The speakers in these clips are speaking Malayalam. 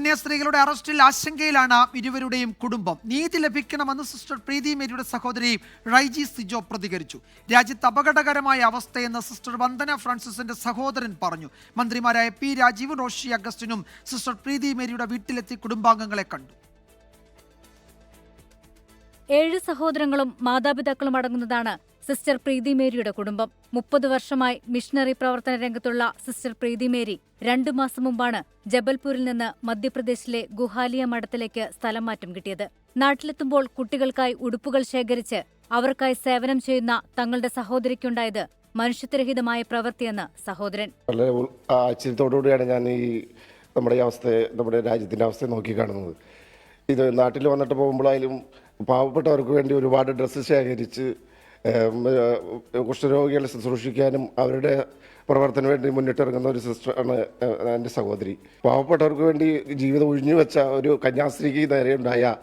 കന്യാസ്ത്രീകളുടെ അറസ്റ്റിൽ ആശങ്കയിലാണ് ഇരുവരുടെയും കുടുംബം. നീതി ലഭിക്കണമെന്ന് സിസ്റ്റർ പ്രീതി മേരിയുടെ സഹോദരി റൈജി സിജോ പ്രതികരിച്ചു. രാജ്യത്ത് അപകടകരമായ അവസ്ഥയെന്ന് സിസ്റ്റർ വന്ദന ഫ്രാൻസിസിന്റെ സഹോദരൻ പറഞ്ഞു. മന്ത്രിമാരായ പി രാജീവും റോഷി അഗസ്റ്റിനും സിസ്റ്റർ പ്രീതി മേരിയുടെ വീട്ടിലെത്തി കുടുംബാംഗങ്ങളെ കണ്ടു. 7 സഹോദരങ്ങളും മാതാപിതാക്കളും അടങ്ങുന്നതാണ് സിസ്റ്റർ പ്രീതി മേരിയുടെ കുടുംബം. 30 വർഷമായി മിഷണറി പ്രവർത്തന രംഗത്തുള്ള സിസ്റ്റർ പ്രീതി മേരി 2 മാസം മുമ്പാണ് ജബൽപൂരിൽ നിന്ന് മധ്യപ്രദേശിലെ ഗുഹാലിയ മഠത്തിലേക്ക് സ്ഥലം മാറ്റം കിട്ടിയത്. നാട്ടിലെത്തുമ്പോൾ കുട്ടികൾക്കായി ഉടുപ്പുകൾ ശേഖരിച്ച് അവർക്കായി സേവനം ചെയ്യുന്ന തങ്ങളുടെ സഹോദരിക്കുണ്ടായത് മനുഷ്യത്വരഹിതമായ പ്രവൃത്തിയെന്ന് സഹോദരൻ. വളരെ ആശ്ചര്യത്തോടുകൂടിയാണ് ഞാൻ നമ്മുടെ രാജ്യത്തിന്റെ അവസ്ഥയെ നോക്കിക്കാണുന്നത്. ഇത് നാട്ടിൽ വന്നിട്ട് പോകുമ്പോഴായാലും പാവപ്പെട്ടവർക്ക് വേണ്ടി ഒരുപാട് ഡ്രസ്സ് ശേഖരിച്ച് കുഷ്ഠരോഗികളെ ശുശ്രൂഷിക്കാനും അവരുടെ പ്രവർത്തനം വേണ്ടി മുന്നിട്ടിറങ്ങുന്ന ഒരു സിസ്റ്ററാണ് എൻ്റെ സഹോദരി. പാവപ്പെട്ടവർക്ക് വേണ്ടി ജീവിതം ഒഴിഞ്ഞുവെച്ച ഒരു കന്യാസ്ത്രീക്ക് നേരെ ഉണ്ടായ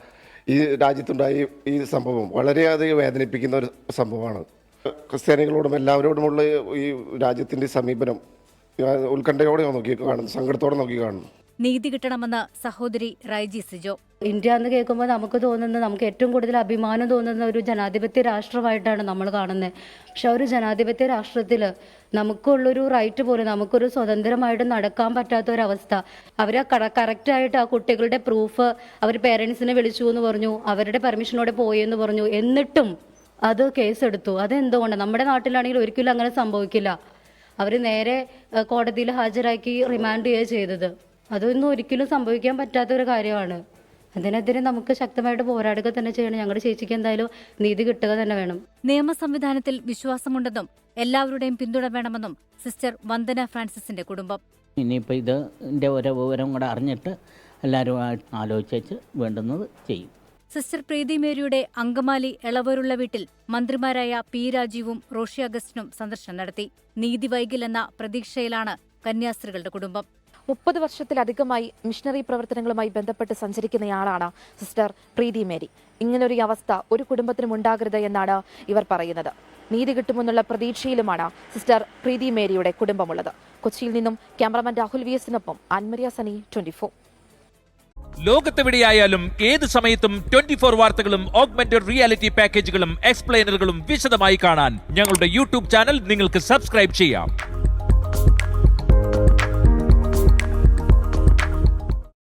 ഈ രാജ്യത്തുണ്ടായ ഈ സംഭവം വളരെയധികം വേദനിപ്പിക്കുന്ന ഒരു സംഭവമാണ്. ക്രിസ്ത്യാനികളോടും എല്ലാവരോടുമുള്ള ഈ രാജ്യത്തിൻ്റെ സമീപനം ഉത്കണ്ഠയോടെ നോക്കി കാണുന്നു, സങ്കടത്തോടെ നോക്കി കാണുന്നു. നീതി കിട്ടണമെന്ന് സഹോദരി റൈജി സിജോ. ഇന്ത്യ എന്ന് കേൾക്കുമ്പോൾ നമുക്ക് ഏറ്റവും കൂടുതൽ അഭിമാനം തോന്നുന്ന ഒരു ജനാധിപത്യ രാഷ്ട്രമായിട്ടാണ് നമ്മൾ കാണുന്നത്. പക്ഷെ ഒരു ജനാധിപത്യ രാഷ്ട്രത്തിൽ നമുക്കുള്ളൊരു റൈറ്റ് പോലെ നമുക്കൊരു സ്വതന്ത്രമായിട്ട് നടക്കാൻ പറ്റാത്തൊരവസ്ഥ. അവർ കറക്റ്റായിട്ട് ആ കുട്ടികളുടെ പ്രൂഫ് അവർ പേരൻസിനെ വിളിച്ചു എന്ന് പറഞ്ഞു, അവരുടെ പെർമിഷനോടെ പോയെന്ന് പറഞ്ഞു. എന്നിട്ടും അത് കേസെടുത്തു. അതെന്തുകൊണ്ട്? നമ്മുടെ നാട്ടിലാണെങ്കിൽ ഒരിക്കലും അങ്ങനെ സംഭവിക്കില്ല. അവർ നേരെ കോടതിയിൽ ഹാജരാക്കി റിമാൻഡ് ചെയ്യുക ചെയ്തത്. അതൊന്നും ഒരിക്കലും സംഭവിക്കാൻ പറ്റാത്ത ഒരു കാര്യമാണ്. അതിനെതിരെ നമുക്ക് ശക്തമായിട്ട് പോരാടുക തന്നെ ചെയ്യണം. ഞങ്ങളുടെ ചേച്ചിക്ക് എന്തായാലും നീതി കിട്ടുക തന്നെ വേണം. നിയമ സംവിധാനത്തിൽ വിശ്വാസമുണ്ടെന്നും എല്ലാവരുടെയും പിന്തുണ വേണമെന്നും സിസ്റ്റർ വന്ദന ഫ്രാൻസിസിന്റെ കുടുംബം. ഇനിയിപ്പോൾ ഇതിൻ്റെ ഓരോ വിവരം കൂടെ അറിഞ്ഞിട്ട് എല്ലാവരുമായിട്ട് ആലോചിച്ച് വേണ്ടുന്നത് ചെയ്യും. സിസ്റ്റർ പ്രീതി മേരിയുടെ അങ്കമാലി എളവൂരുള്ള വീട്ടിൽ മന്ത്രിമാരായ പി രാജീവും റോഷി അഗസ്റ്റിനും സന്ദർശനം നടത്തി. നീതി വൈകില്ലെന്ന പ്രതീക്ഷയിലാണ് കന്യാസ്ത്രീകളുടെ കുടുംബം. 30 വർഷത്തിലധികമായി മിഷണറി പ്രവർത്തനങ്ങളുമായി ബന്ധപ്പെട്ട് സഞ്ചരിക്കുന്നയാളാണ് സിസ്റ്റർ പ്രീതി മേരി. ഇങ്ങനൊരു അവസ്ഥ ഒരു കുടുംബത്തിനും ഉണ്ടാകരുത് എന്നാണ് ഇവർ പറയുന്നത്. നീതി കിട്ടുമെന്നുള്ള പ്രതീക്ഷയിലുമാണ് സിസ്റ്റർ പ്രീതി മേരിയുടെ കുടുംബമുള്ളത്. കൊച്ചിയിൽ നിന്നും ക്യാമറമാൻ രാഹുൽ വിഎസിനൊപ്പം ആൻമരിയ സനി, 24. ലോകത്തെവിടെയായാലും ഏത് സമയത്തും 24 വാർത്തകളും ഓഗ്മെന്റഡ് റിയാലിറ്റി പാക്കേജുകളും എക്സ്പ്ലെയിനറുകളും വിശദമായി കാണാൻ ഞങ്ങളുടെ യൂട്യൂബ് ചാനൽ നിങ്ങൾക്ക് സബ്സ്ക്രൈബ് ചെയ്യാം.